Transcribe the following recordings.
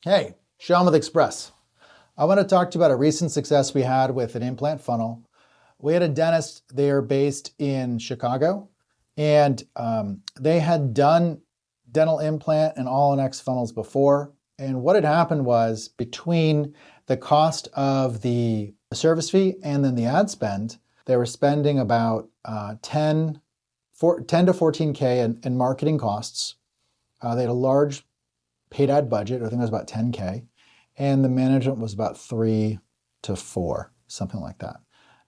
Hey, Sean with Xpress. I want to talk to you about a recent success we had with an implant funnel. We had a dentist, they're based in Chicago, and they had done dental implant and all-in-X funnels before. And what had happened was between the cost of the service fee and then the ad spend, they were spending about 10 to 14K in marketing costs. They had a large paid ad budget, I think it was about 10K, and the management was about 3 to 4, something like that.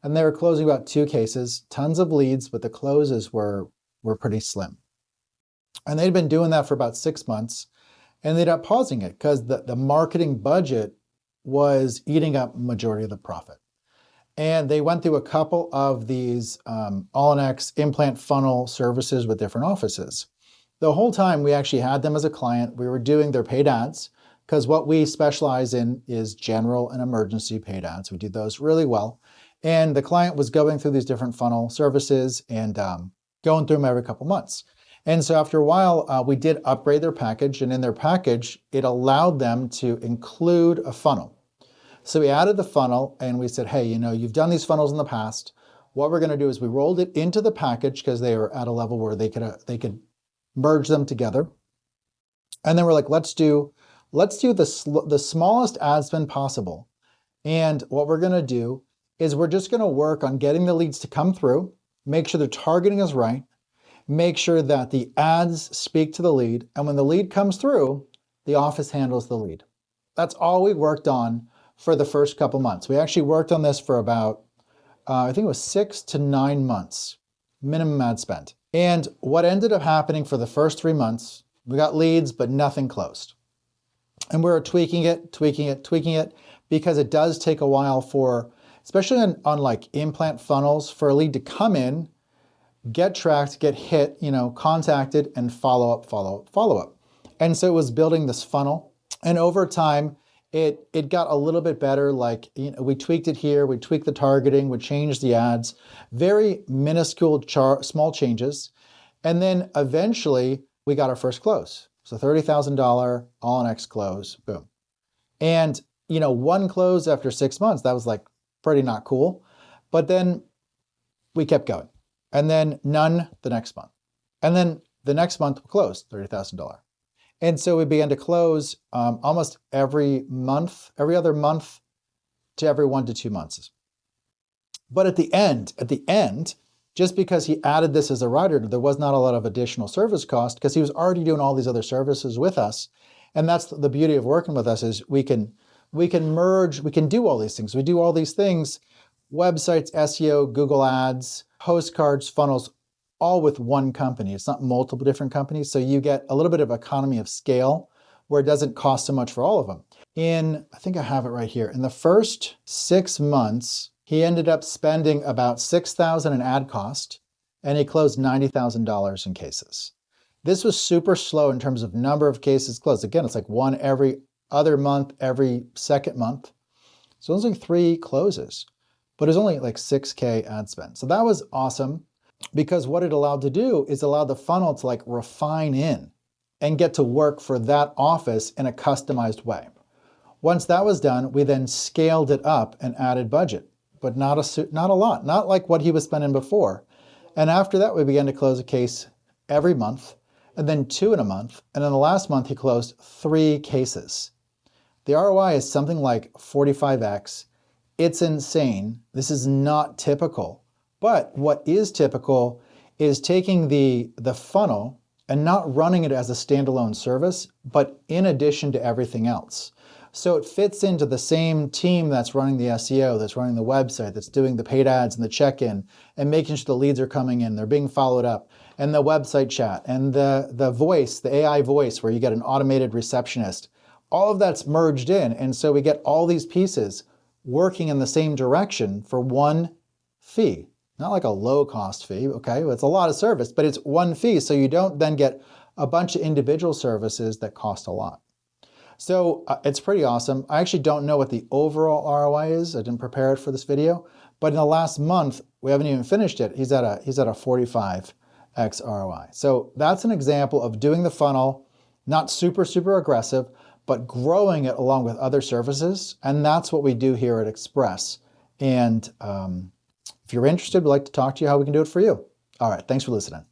And they were closing about 2 cases, tons of leads, but the closes were pretty slim. And they'd been doing that for about 6 months, and they ended up pausing it because the marketing budget was eating up majority of the profit. And they went through a couple of these all-in-X implant funnel services with different offices. The whole time we actually had them as a client, we were doing their paid ads because what we specialize in is general and emergency paid ads. We do those really well. And the client was going through these different funnel services and going through them every couple months. And so after a while, we did upgrade their package, and in their package, it allowed them to include a funnel. So we added the funnel and we said, hey, you've done these funnels in the past. What we're going to do is we rolled it into the package because they were at a level where they could merge them together. And then we're like, let's do the smallest ad spend possible. And what we're going to do is we're just going to work on getting the leads to come through, make sure the targeting is right, make sure that the ads speak to the lead. And when the lead comes through, the office handles the lead. That's all we worked on for the first couple months. We actually worked on this for about, I think it was 6 to 9 months, minimum ad spend. And what ended up happening for the first 3 months, we got leads, but nothing closed. And we were tweaking it, because it does take a while for, especially on like implant funnels, for a lead to come in, get tracked, get hit, contacted, and follow up. And so it was building this funnel. And over time, it got a little bit better. Like, we tweaked it here, we tweaked the targeting, we changed the ads, very minuscule small changes. And then eventually we got our first close. So $30,000 all-in-X close, boom. And, one close after 6 months, that was like pretty not cool. But then we kept going. And then none the next month. And then the next month we closed $30,000. And so we began to close almost every other month to every 1 to 2 months. But at the end, just because he added this as a rider, there was not a lot of additional service cost because he was already doing all these other services with us. And that's the beauty of working with us, is we can merge, we can do all these things. We do all these things, websites, SEO, Google Ads, postcards, funnels, all with one company. It's not multiple different companies. So you get a little bit of economy of scale where it doesn't cost so much for all of them. I think I have it right here. In the first 6 months, he ended up spending about $6,000 in ad cost, and he closed $90,000 in cases. This was super slow in terms of number of cases closed. Again, it's like one every other month, every second month. So it was like 3 closes, but it was only like 6K ad spend. So that was awesome, because what it allowed to do is allow the funnel to like refine in and get to work for that office in a customized way. Once that was done, we then scaled it up and added budget, but not a lot, not like what he was spending before. And after that, we began to close a case every month, and then 2 in a month. And in the last month, he closed 3 cases. The ROI is something like 45x. It's insane. This is not typical. But what is typical is taking the funnel and not running it as a standalone service, but in addition to everything else. So it fits into the same team that's running the SEO, that's running the website, that's doing the paid ads and the check-in, and making sure the leads are coming in, they're being followed up, and the website chat, and the voice, the AI voice, where you get an automated receptionist. All of that's merged in, and so we get all these pieces working in the same direction for one fee. Not like a low-cost fee, okay? It's a lot of service, but it's one fee, so you don't then get a bunch of individual services that cost a lot. So it's pretty awesome. I actually don't know what the overall ROI is. I didn't prepare it for this video, but in the last month, we haven't even finished it. He's at a 45x ROI. So that's an example of doing the funnel, not super aggressive, but growing it along with other services. And that's what we do here at Xpress. And if you're interested, we'd like to talk to you how we can do it for you. All right, thanks for listening.